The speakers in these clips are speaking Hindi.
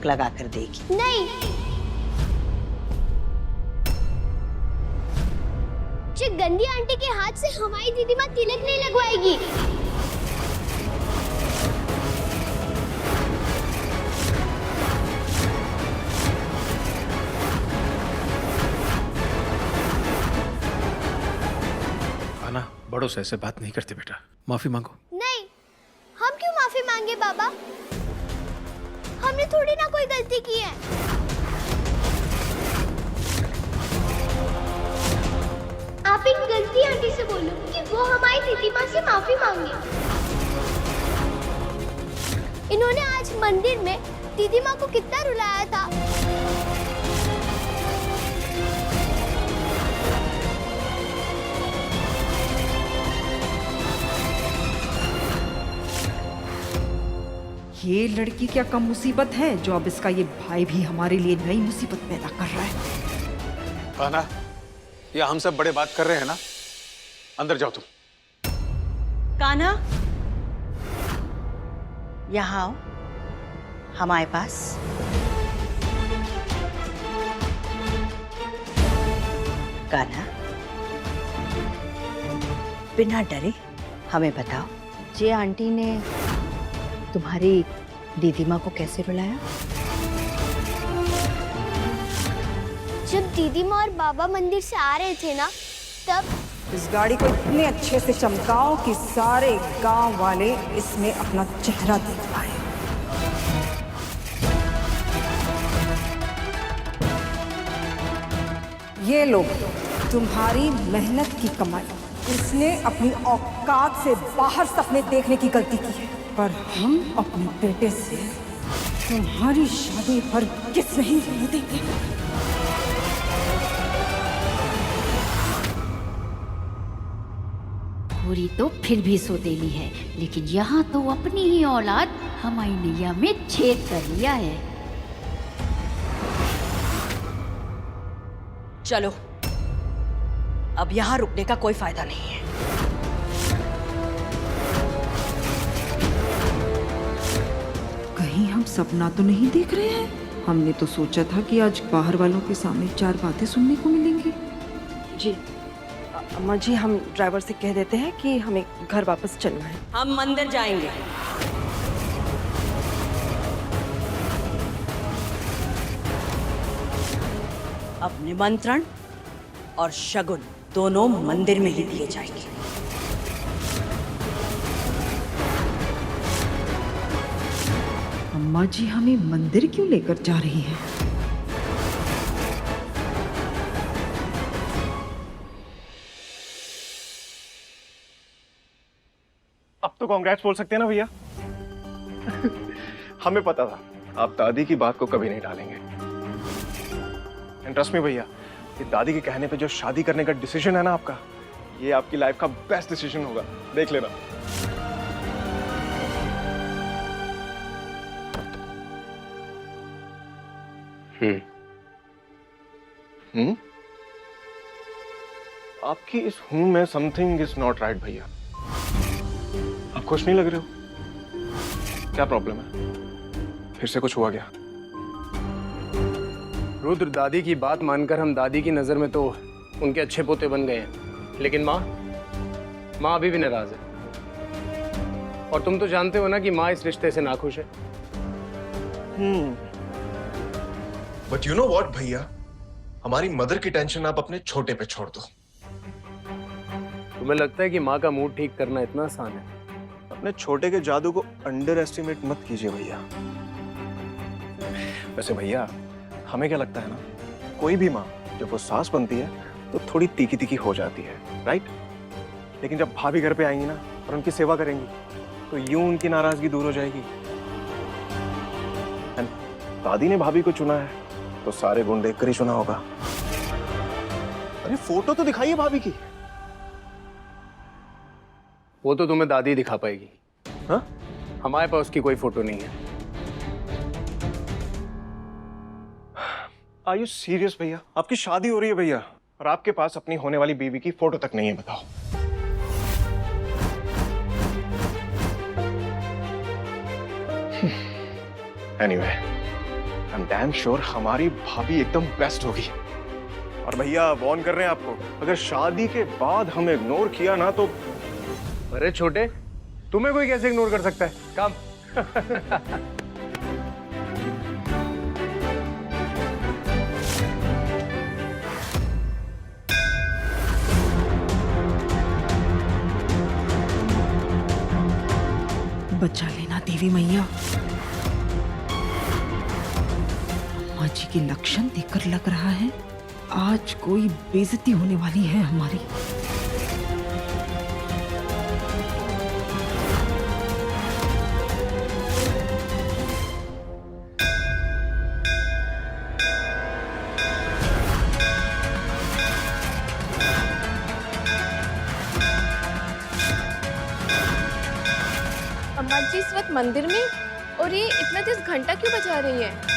लगा कर देगी। नहीं, जो गंदी आंटी के हाथ से हमारी दीदी माँ तिलक नहीं लगवाएगी। आना, बड़ों से ऐसे बात नहीं करते बेटा, माफी मांगो। नहीं, हम क्यों माफी मांगे बाबा? हमने थोड़ी ना कोई गलती की है। आप इन गलती आंटी से बोलो कि वो हमारी दीदी माँ से माफी मांगे। इन्होंने आज मंदिर में दीदी माँ को कितना रुलाया था। ये लड़की क्या कम मुसीबत है जो अब इसका ये भाई भी हमारे लिए नई मुसीबत पैदा कर रहा है। कान्हा, ये हम सब बड़े बात कर रहे हैं ना, अंदर जाओ तुम। कान्हा, यहाँ आओ हमारे पास। कान्हा, बिना डरे हमें बताओ, जे आंटी ने तुम्हारी दीदी माँ को कैसे रुलाया? जब दीदी माँ और बाबा मंदिर से आ रहे थे ना, तब इस गाड़ी को इतने अच्छे से चमकाओ कि सारे गांव वाले इसमें अपना चेहरा देख पाए। ये लो तुम्हारी मेहनत की कमाई। इसने अपनी औकात से बाहर सपने देखने की गलती की है, पर हम अपने बेटे से तुम्हारी शादी हरगिज़ नहीं होने देंगे। पूरी तो फिर भी सौतेली है, लेकिन यहाँ तो अपनी ही औलाद हमारी नैया में छेद कर लिया है। चलो, अब यहाँ रुकने का कोई फायदा नहीं है। कहीं हम सपना तो नहीं देख रहे हैं? हमने तो सोचा था कि आज बाहर वालों के सामने 4 बातें सुनने को मिलेंगी। जी अम्मा जी, हम ड्राइवर से कह देते हैं कि हमें घर वापस चलना है। हम मंदिर जाएंगे। अब निमंत्रण और शगुन दोनों मंदिर में ही दिए जाएंगे। अम्मा जी हमें मंदिर क्यों लेकर जा रही हैं? अब तो कांग्रेस बोल सकते हैं ना भैया। हमें पता था आप दादी की बात को कभी नहीं टालेंगे। एंड ट्रस्ट मी भैया, ये दादी के कहने पे जो शादी करने का डिसीजन है ना आपका, ये आपकी लाइफ का बेस्ट डिसीजन होगा, देख लेना। आपकी इस हूं में समथिंग इज नॉट राइट भैया। आप खुश नहीं लग रहे हो? क्या प्रॉब्लम है? फिर से कुछ हुआ क्या? रुद्र, दादी की बात मानकर हम दादी की नजर में तो उनके अच्छे पोते बन गए हैं, लेकिन माँ अभी भी नाराज है। और तुम तो जानते हो ना कि माँ इस रिश्ते से नाखुश है। बट यू नो व्हाट भैया, हमारी मदर की टेंशन आप अपने छोटे पे छोड़ दो। तुम्हें लगता है कि माँ का मूड ठीक करना इतना आसान है? अपने छोटे के जादू को अंडर एस्टिमेट मत कीजिए भैया। वैसे भैया, हमें क्या लगता है ना, कोई भी माँ जब वो सास बनती है तो थोड़ी तीखी तीखी हो जाती है, राइट? लेकिन जब भाभी घर पे आएंगी ना और उनकी सेवा करेंगी तो यूं उनकी नाराजगी दूर हो जाएगी। And दादी ने भाभी को चुना है तो सारे गुण देखकर ही चुना होगा। अरे फोटो तो दिखाइए भाभी की। वो तो तुम्हें दादी दिखा पाएगी। हाँ? हमारे पास उसकी कोई फोटो नहीं है। आर यू सीरियस भैया? आपकी शादी हो रही है भैया और आपके पास अपनी होने वाली बीवी की फोटो तक नहीं है, बताओ। एनीवे, I'm damn sure हमारी भाभी एकदम बेस्ट होगी। और भैया वार्न कर रहे हैं आपको, अगर शादी के बाद हमें इग्नोर किया ना तो अरे छोटे, तुम्हें कोई कैसे इग्नोर कर सकता है? काम। बचा लेना देवी मैया। अम्मा जी के लक्षण देखकर लग रहा है आज कोई बेइज्जती होने वाली है हमारी। अम्मा जी इस वक्त मंदिर में, और ये इतना तेज घंटा क्यों बजा रही है?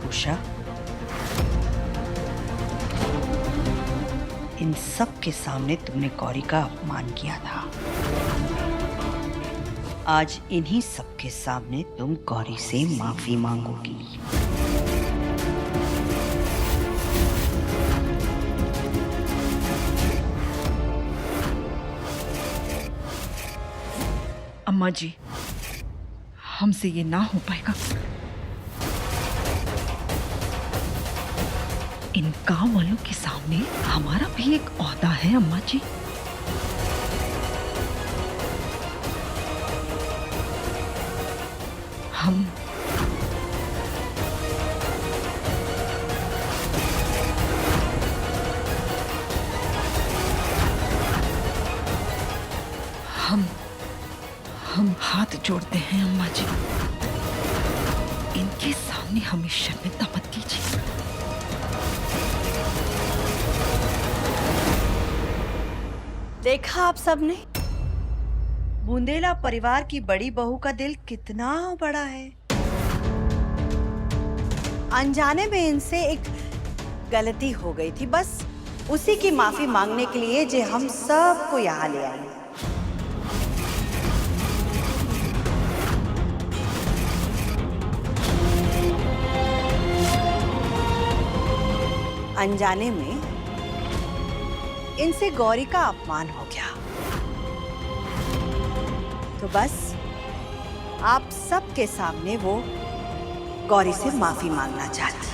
उषा, इन सब के सामने तुमने गौरी का अपमान किया था। आज इन्हीं सब के सामने तुम गौरी से माफी मांगोगी। अम्मा जी, हमसे ये ना हो पाएगा। इन गांव वालों के सामने हमारा भी एक ओहदा है अम्मा जी। हम हाथ जोड़ते हैं अम्मा जी, इनके सामने हमें शर्मिंदा मत कीजिए। देखा आप सबने, बुंदेला परिवार की बड़ी बहू का दिल कितना बड़ा है। अनजाने में इनसे एक गलती हो गई थी, बस उसी की माफी मांगने के लिए जे हम सबको यहाँ ले आए। अनजाने में इनसे गौरी का अपमान हो गया, तो बस आप सबके सामने वो गौरी से माफी मांगना चाहती है।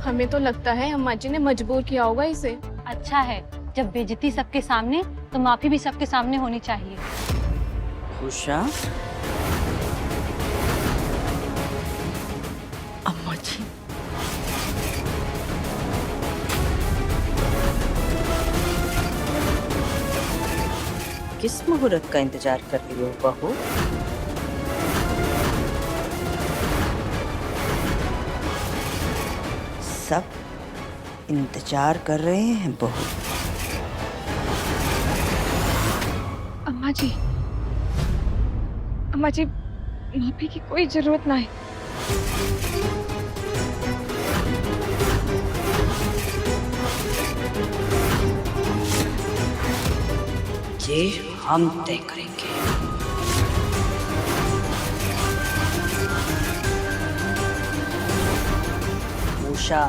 हमें तो लगता है अम्मा जी ने मजबूर किया होगा इसे। अच्छा है, जब बेइज्जती सबके सामने तो माफी भी सबके सामने होनी चाहिए। उषा, अम्मा जी, किस मुहूर्त का इंतजार कर रही हो बहू? सब इंतजार कर रहे हैं बहू। अम्मा जी, माफी की कोई जरूरत ना है। ये हम तय करेंगे। उषा,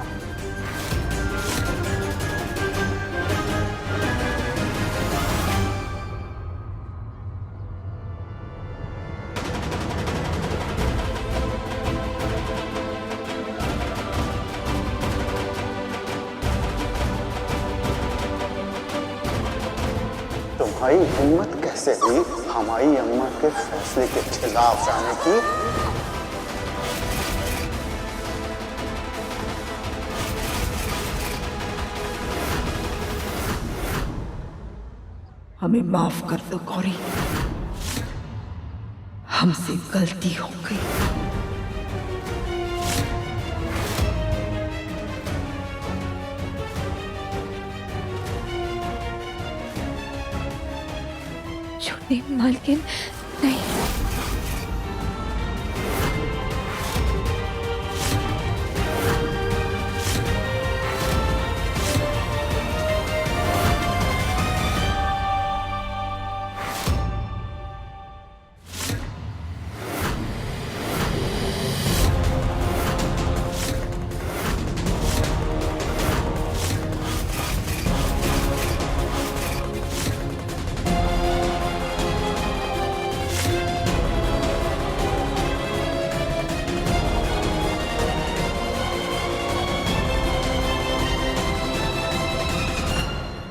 तुम्हारी हिम्मत कैसे हुई हमारी अम्मा के फैसले के खिलाफ जाने की? हमें माफ कर दो गौरी, हमसे गलती हो गई। छोटी मालकिन, नहीं।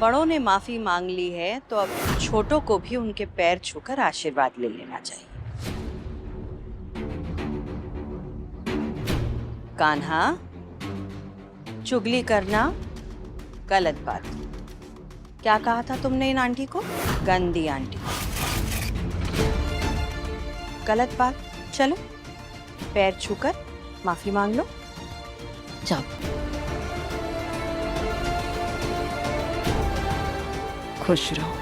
बड़ों ने माफी मांग ली है तो अब छोटों को भी उनके पैर छूकर आशीर्वाद ले लेना चाहिए। कान्हा, चुगली करना गलत बात। क्या कहा था तुमने इन आंटी को? गंदी आंटी। गलत बात। चलो पैर छूकर माफी मांग लो। जाओ। खुश रहो।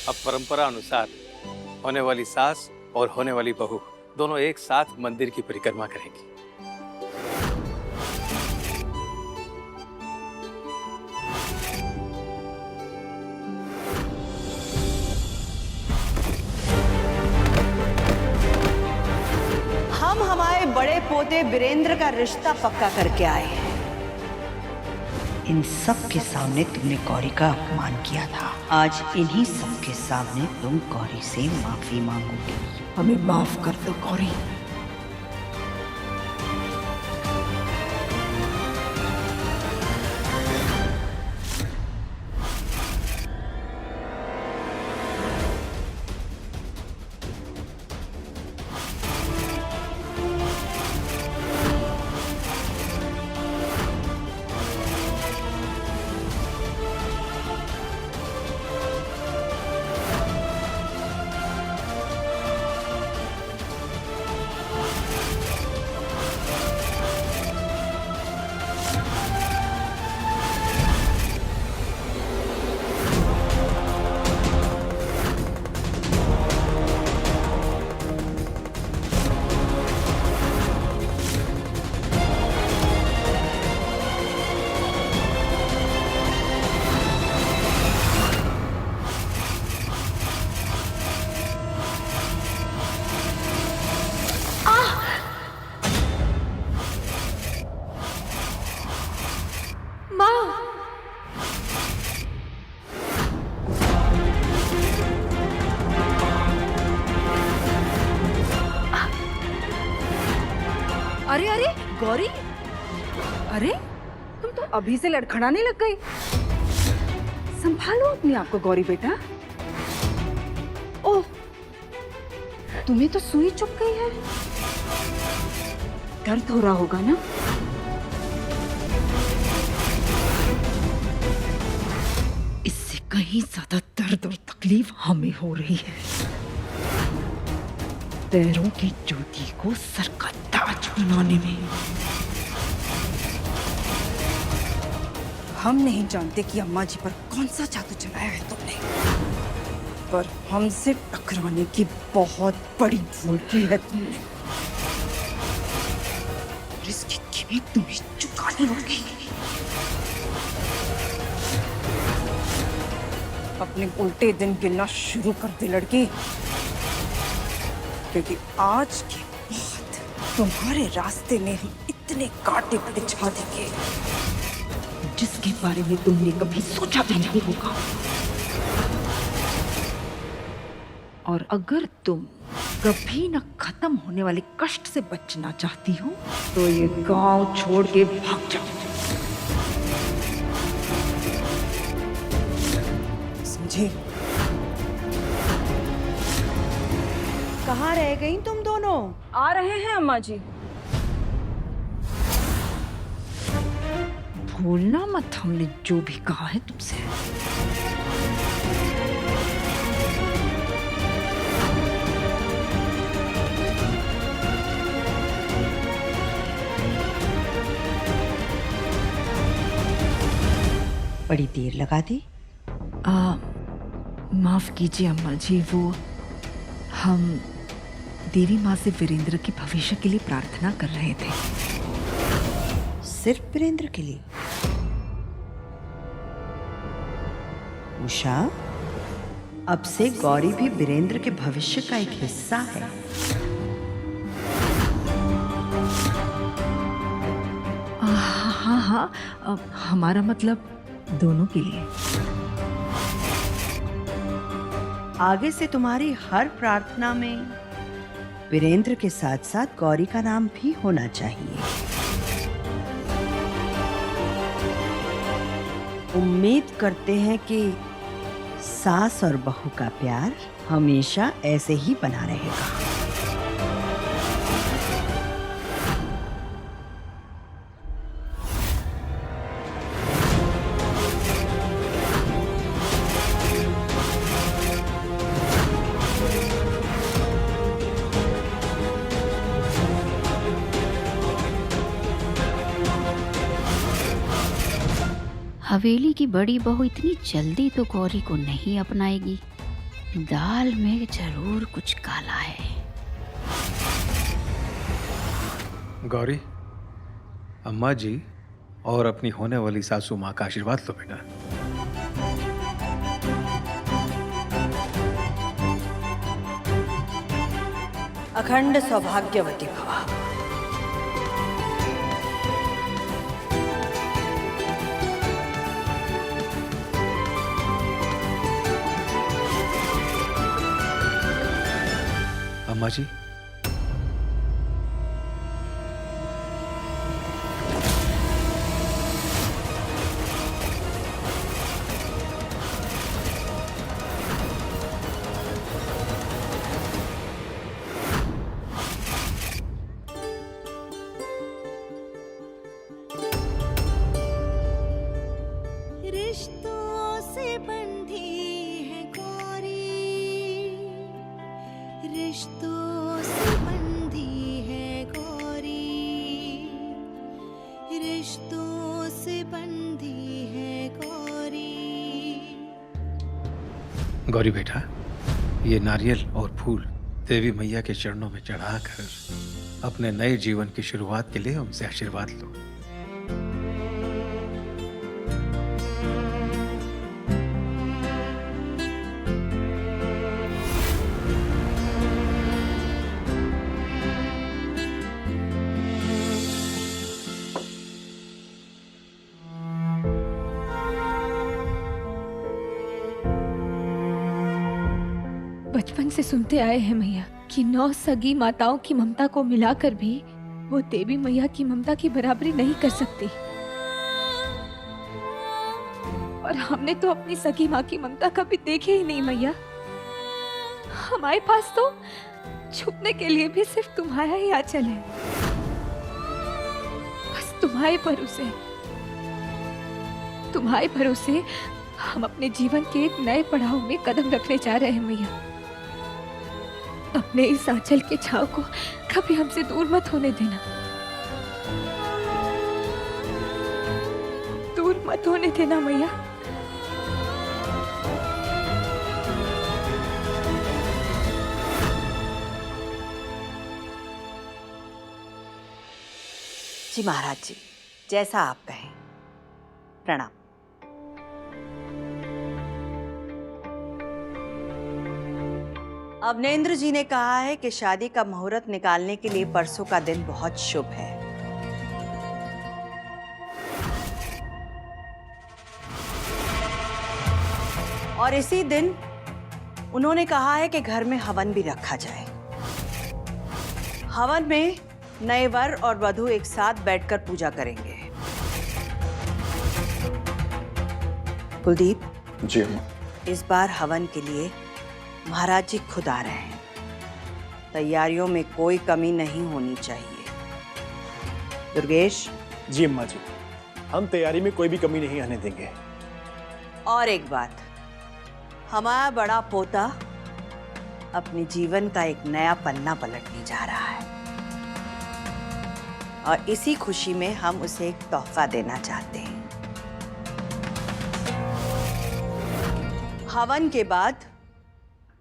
अब परंपरा अनुसार होने वाली सास और होने वाली बहू दोनों एक साथ मंदिर की परिक्रमा करेंगी। हम हमारे बड़े पोते वीरेंद्र का रिश्ता पक्का करके आए हैं। इन सब के सामने तुमने गौरी का अपमान किया था। आज इन्हीं सब के सामने तुम गौरी से माफी मांगोगी। हमें माफ कर दो गौरी। अरे अरे गौरी, अरे तुम तो अभी से लड़खड़ाने लग गई। संभालो अपने आप को गौरी बेटा। ओह, तुम्हें तो सुई चुभ गई है। दर्द हो रहा होगा ना? इससे कहीं ज्यादा दर्द और तकलीफ हमें हो रही है। पैरों की जूती को सर का ताज बनाना टकराने में। हम नहीं जानते कि अम्मा जी पर कौन सा जादू चलाया है तुमने, पर हमसे टकराने की बहुत बड़ी भूल की है तुमने। और इसकी कीमत तुम्हें चुकानी होगी। अपने उल्टे दिन गिनना शुरू कर दे लड़की, क्योंकि आज के बाद तुम्हारे रास्ते में हम इतने कांटे बिछा देंगे जिसके बारे में तुमने कभी सोचा भी नहीं होगा। और अगर तुम कभी न खत्म होने वाले कष्ट से बचना चाहती हो तो ये गांव छोड़ के भाग जाओ, समझे? कहाँ रह गई तुम दोनों? आ रहे हैं अम्मा जी। भूलना मत हमने जो भी कहा है तुमसे। बड़ी देर लगा दी। माफ कीजिए अम्मा जी, वो हम देवी माँ से वीरेंद्र के भविष्य के लिए प्रार्थना कर रहे थे। सिर्फ वीरेंद्र के लिए? उषा, अब से गौरी भी वीरेंद्र के भविष्य का एक हिस्सा है। हाँ हाँ, हमारा मतलब दोनों के लिए। आगे से तुम्हारी हर प्रार्थना में वीरेंद्र के साथ साथ गौरी का नाम भी होना चाहिए। उम्मीद करते हैं कि सास और बहू का प्यार हमेशा ऐसे ही बना रहेगा। हवेली की बड़ी बहू इतनी जल्दी तो गौरी को नहीं अपनाएगी। दाल में जरूर कुछ काला है। गौरी, अम्मा जी और अपनी होने वाली सासू माँ का आशीर्वाद लो बेटा। अखंड सौभाग्यवती भवा। अम्मा जी, रिश्तों से बंधी है गौरी, रिश्तों से बंधी है गौरी, रिश्तों से बंधी है गौरी। गौरी बेटा, ये नारियल और फूल देवी मैया के चरणों में चढ़ाकर अपने नए जीवन की शुरुआत के लिए उनसे आशीर्वाद लो। बचपन से सुनते आए हैं मैया कि 9 सगी माताओं की ममता को मिलाकर भी वो देवी मैया की ममता की बराबरी नहीं कर सकती। और हमने तो अपनी सगी माँ की ममता कभी देखे ही नहीं मैया। हमारे पास तो छुपने के लिए भी सिर्फ तुम्हारा ही आंचल है। बस तुम्हारे भरोसे हम अपने जीवन के एक नए पड़ाव में कदम रखने जा रहे हैं मैया। अपने इस आंचल के छाव को कभी हमसे दूर मत होने देना। मत होने देना मैया। जी महाराज जी, जैसा आप कहें। प्रणाम। अवनेंद्र जी ने कहा है कि शादी का मुहूर्त निकालने के लिए परसों का दिन बहुत शुभ है। और इसी दिन उन्होंने कहा है कि घर में हवन भी रखा जाए। हवन में नए वर और वधू एक साथ बैठकर पूजा करेंगे। कुलदीप जी अम्मा। इस बार हवन के लिए महाराज जी खुद आ रहे हैं। तैयारियों में कोई कमी नहीं होनी चाहिए। दुर्गेश। जी अम्मा जी, हम तैयारी में कोई भी कमी नहीं आने देंगे। और एक बात, हमारा बड़ा पोता अपने जीवन का एक नया पन्ना पलटने जा रहा है और इसी खुशी में हम उसे एक तोहफा देना चाहते हैं। हवन के बाद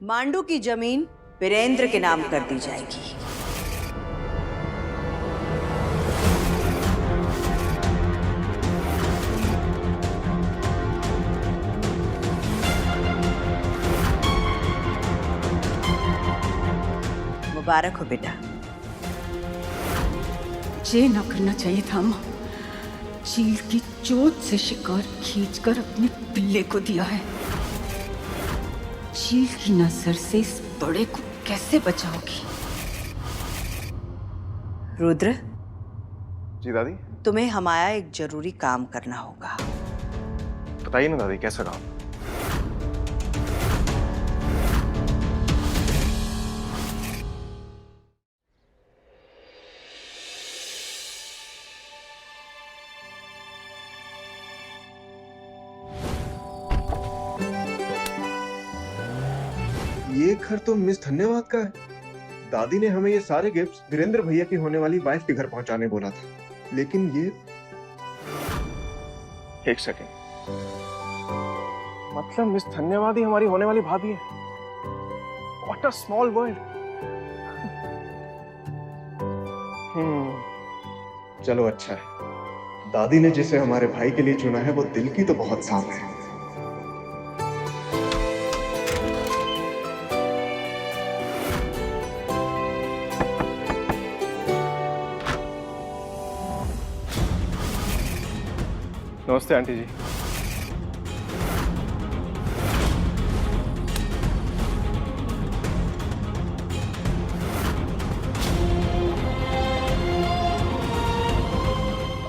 मांडू की जमीन वीरेंद्र के नाम कर दी जाएगी। मुबारक हो बेटा। ये ना करना चाहिए था अम्मा। चील की चोट से शिकार खींचकर अपने पिल्ले को दिया है। चील की नजर से इस बड़े को कैसे बचाओगी? रुद्र। जी दादी। तुम्हें हमारा एक जरूरी काम करना होगा। बताइए ना दादी, कैसा काम? ये घर तो मिस धन्यवाद का है। दादी ने हमें ये सारे गिफ्ट्स वीरेंद्र भैया की होने वाली वाइफ के घर पहुंचाने बोला था, लेकिन ये। एक सेकेंड, मतलब मिस धन्यवाद ही हमारी होने वाली भाभी है? What a small world. चलो अच्छा है, दादी ने जिसे हमारे भाई के लिए चुना है वो दिल की तो बहुत साफ है। नमस्ते आंटी जी।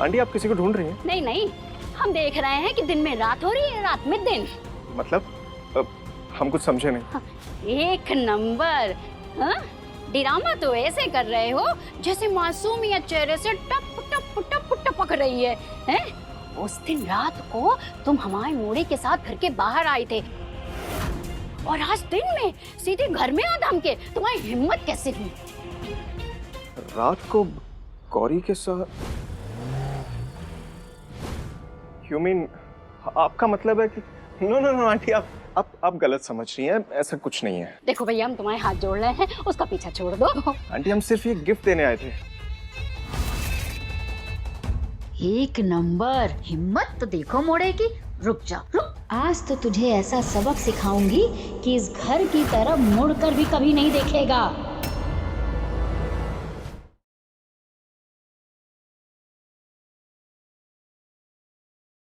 आंटी आप किसी को ढूंढ रही हैं? नहीं नहीं, हम देख रहे हैं कि दिन में रात हो रही है, रात में दिन। मतलब हम कुछ समझे नहीं। एक नंबर। हाँ? ड्रामा तो ऐसे कर रहे हो जैसे मासूमियत चेहरे से टप टप टप टपक रही है, हैं? उस दिन रात को तुम हमारे मोड़ी के साथ घर के बाहर आए थे और आज दिन में सीधे घर में आ धमके। तुम्हारी हिम्मत कैसे हुई? रात को गौरी के साथ? यू मीन आपका मतलब है कि? नो नो नो आंटी, आप गलत समझ रही हैं, ऐसा कुछ नहीं है। देखो भैया, हम तुम्हारे हाथ जोड़ रहे हैं, उसका पीछा छोड़ दो। आंटी हम सिर्फ ये गिफ्ट देने आए थे। एक नंबर। हिम्मत तो देखो मोड़े की। रुक जा, रुक। आज तो तुझे ऐसा सबक सिखाऊंगी कि इस घर की तरफ मुड़कर भी कभी नहीं देखेगा।